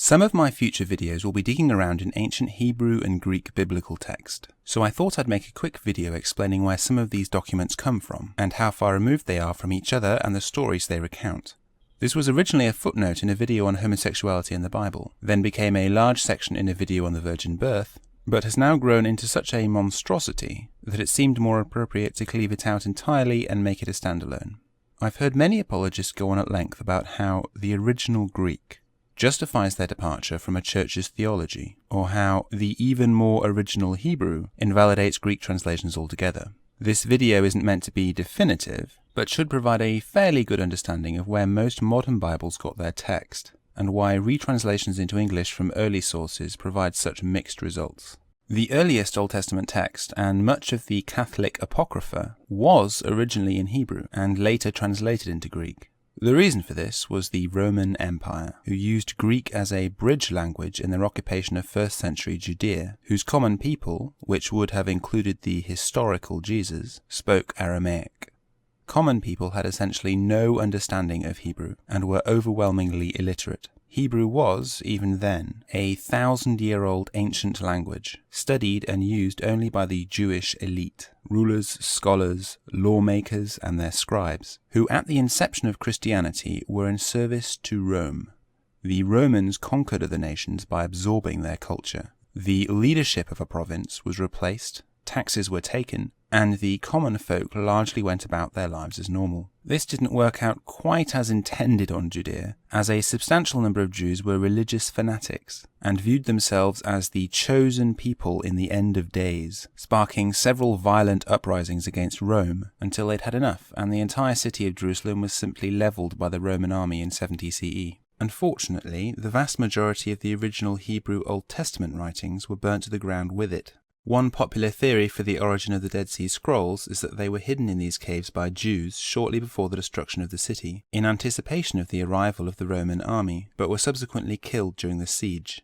Some of my future videos will be digging around in ancient Hebrew and Greek biblical text, so I thought I'd make a quick video explaining where some of these documents come from, and how far removed they are from each other and the stories they recount. This was originally a footnote in a video on homosexuality in the Bible, then became a large section in a video on the virgin birth, but has now grown into such a monstrosity that it seemed more appropriate to cleave it out entirely and make it a standalone. I've heard many apologists go on at length about how the original Greek justifies their departure from a church's theology, or how the even more original Hebrew invalidates Greek translations altogether. This video isn't meant to be definitive, but should provide a fairly good understanding of where most modern Bibles got their text, and why retranslations into English from early sources provide such mixed results. The earliest Old Testament text, and much of the Catholic Apocrypha, was originally in Hebrew, and later translated into Greek. The reason for this was the Roman Empire, who used Greek as a bridge language in their occupation of 1st century Judea, whose common people, which would have included the historical Jesus, spoke Aramaic. Common people had essentially no understanding of Hebrew, and were overwhelmingly illiterate. Hebrew was, even then, a 1,000-year-old ancient language, studied and used only by the Jewish elite, rulers, scholars, lawmakers, and their scribes, who at the inception of Christianity were in service to Rome. The Romans conquered other nations by absorbing their culture. The leadership of a province was replaced, taxes were taken, and the common folk largely went about their lives as normal. This didn't work out quite as intended on Judea, as a substantial number of Jews were religious fanatics, and viewed themselves as the chosen people in the end of days, sparking several violent uprisings against Rome until they'd had enough, and the entire city of Jerusalem was simply levelled by the Roman army in 70 CE. Unfortunately, the vast majority of the original Hebrew Old Testament writings were burnt to the ground with it. One popular theory for the origin of the Dead Sea Scrolls is that they were hidden in these caves by Jews shortly before the destruction of the city, in anticipation of the arrival of the Roman army, but were subsequently killed during the siege.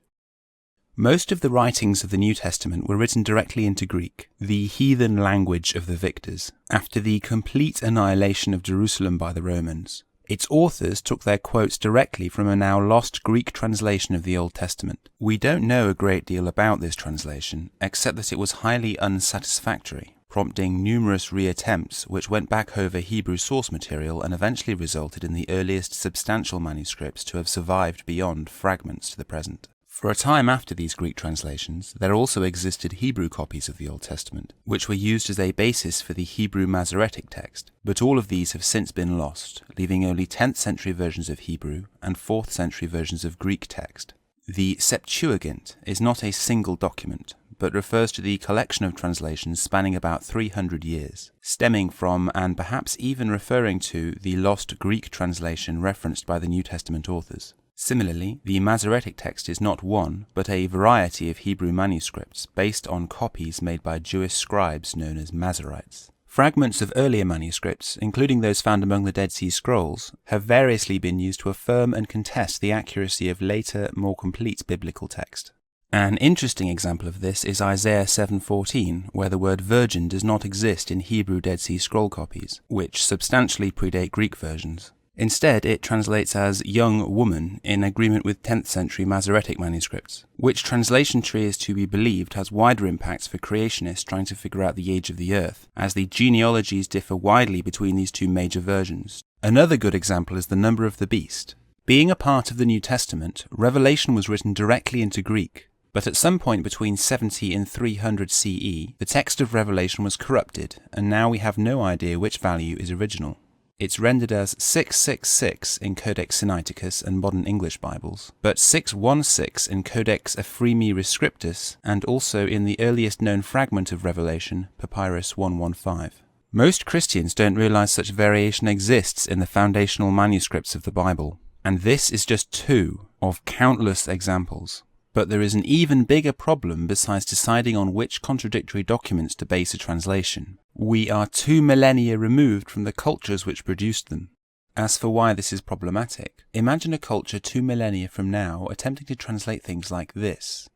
Most of the writings of the New Testament were written directly into Greek, the heathen language of the victors, after the complete annihilation of Jerusalem by the Romans. Its authors took their quotes directly from a now lost Greek translation of the Old Testament. We don't know a great deal about this translation, except that it was highly unsatisfactory, prompting numerous reattempts which went back over Hebrew source material and eventually resulted in the earliest substantial manuscripts to have survived beyond fragments to the present. For a time after these Greek translations, there also existed Hebrew copies of the Old Testament, which were used as a basis for the Hebrew Masoretic text, but all of these have since been lost, leaving only 10th century versions of Hebrew and 4th century versions of Greek text. The Septuagint is not a single document, but refers to the collection of translations spanning about 300 years, stemming from and perhaps even referring to the lost Greek translation referenced by the New Testament authors. Similarly, the Masoretic text is not one, but a variety of Hebrew manuscripts based on copies made by Jewish scribes known as Masoretes. Fragments of earlier manuscripts, including those found among the Dead Sea Scrolls, have variously been used to affirm and contest the accuracy of later, more complete biblical text. An interesting example of this is Isaiah 7:14, where the word virgin does not exist in Hebrew Dead Sea Scroll copies, which substantially predate Greek versions. Instead, it translates as young woman in agreement with 10th century Masoretic manuscripts. Which translation tree is to be believed has wider impacts for creationists trying to figure out the age of the earth, as the genealogies differ widely between these two major versions. Another good example is the number of the beast. Being a part of the New Testament, Revelation was written directly into Greek, but at some point between 70 and 300 CE, the text of Revelation was corrupted, and now we have no idea which value is original. It's rendered as 666 in Codex Sinaticus and modern English Bibles, but 616 in Codex Ephraemi Rescriptus, and also in the earliest known fragment of Revelation, Papyrus 115. Most Christians don't realize such variation exists in the foundational manuscripts of the Bible, and this is just two of countless examples. But there is an even bigger problem besides deciding on which contradictory documents to base a translation. We are 2 millennia removed from the cultures which produced them. As for why this is problematic, imagine a culture 2 millennia from now attempting to translate things like this,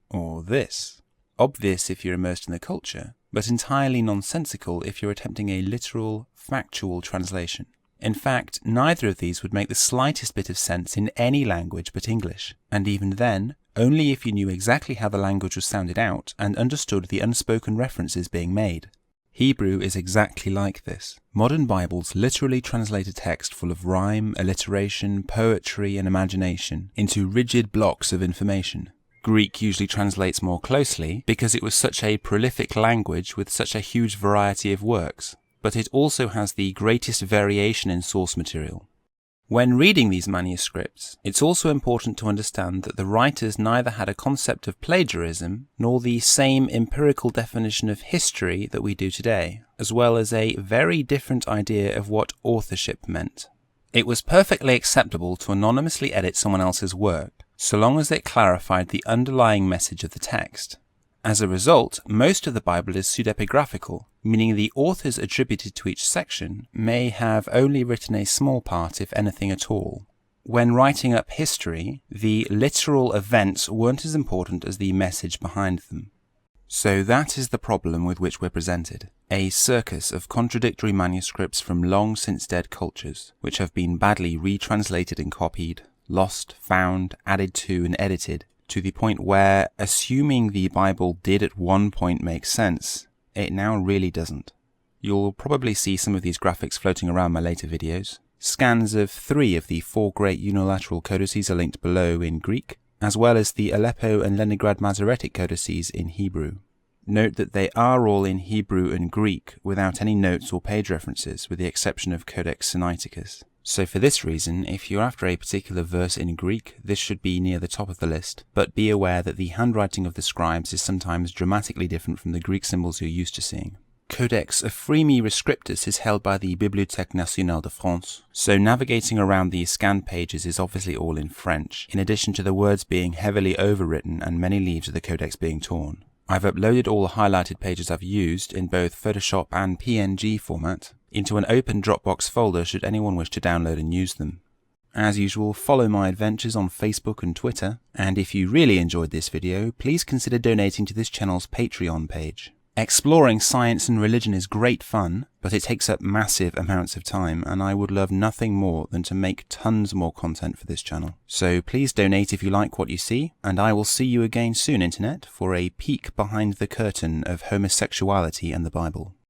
or this. Obvious if you're immersed in the culture, but entirely nonsensical if you're attempting a literal, factual translation. In fact, neither of these would make the slightest bit of sense in any language but English, and even then, only if you knew exactly how the language was sounded out and understood the unspoken references being made. Hebrew is exactly like this. Modern Bibles literally translate a text full of rhyme, alliteration, poetry, and imagination into rigid blocks of information. Greek usually translates more closely because it was such a prolific language with such a huge variety of works, but it also has the greatest variation in source material. When reading these manuscripts, it's also important to understand that the writers neither had a concept of plagiarism nor the same empirical definition of history that we do today, as well as a very different idea of what authorship meant. It was perfectly acceptable to anonymously edit someone else's work, so long as it clarified the underlying message of the text. As a result, most of the Bible is pseudepigraphical, meaning the authors attributed to each section may have only written a small part, if anything at all. When writing up history, the literal events weren't as important as the message behind them. So that is the problem with which we're presented. A circus of contradictory manuscripts from long since dead cultures, which have been badly retranslated and copied, lost, found, added to, and edited, to the point where, assuming the Bible did at one point make sense, it now really doesn't. You'll probably see some of these graphics floating around my later videos. Scans of 3 of the 4 great unilateral codices are linked below in Greek, as well as the Aleppo and Leningrad Masoretic codices in Hebrew. Note that they are all in Hebrew and Greek without any notes or page references, with the exception of Codex Sinaticus. So for this reason, if you're after a particular verse in Greek, this should be near the top of the list, but be aware that the handwriting of the scribes is sometimes dramatically different from the Greek symbols you're used to seeing. Codex Ephraemi Rescriptus is held by the Bibliothèque Nationale de France, so navigating around these scanned pages is obviously all in French, in addition to the words being heavily overwritten and many leaves of the codex being torn. I've uploaded all the highlighted pages I've used in both Photoshop and PNG format into an open Dropbox folder should anyone wish to download and use them. As usual, follow my adventures on Facebook and Twitter, and if you really enjoyed this video, please consider donating to this channel's Patreon page. Exploring science and religion is great fun, but it takes up massive amounts of time, and I would love nothing more than to make tons more content for this channel. So please donate if you like what you see, and I will see you again soon, Internet, for a peek behind the curtain of homosexuality and the Bible.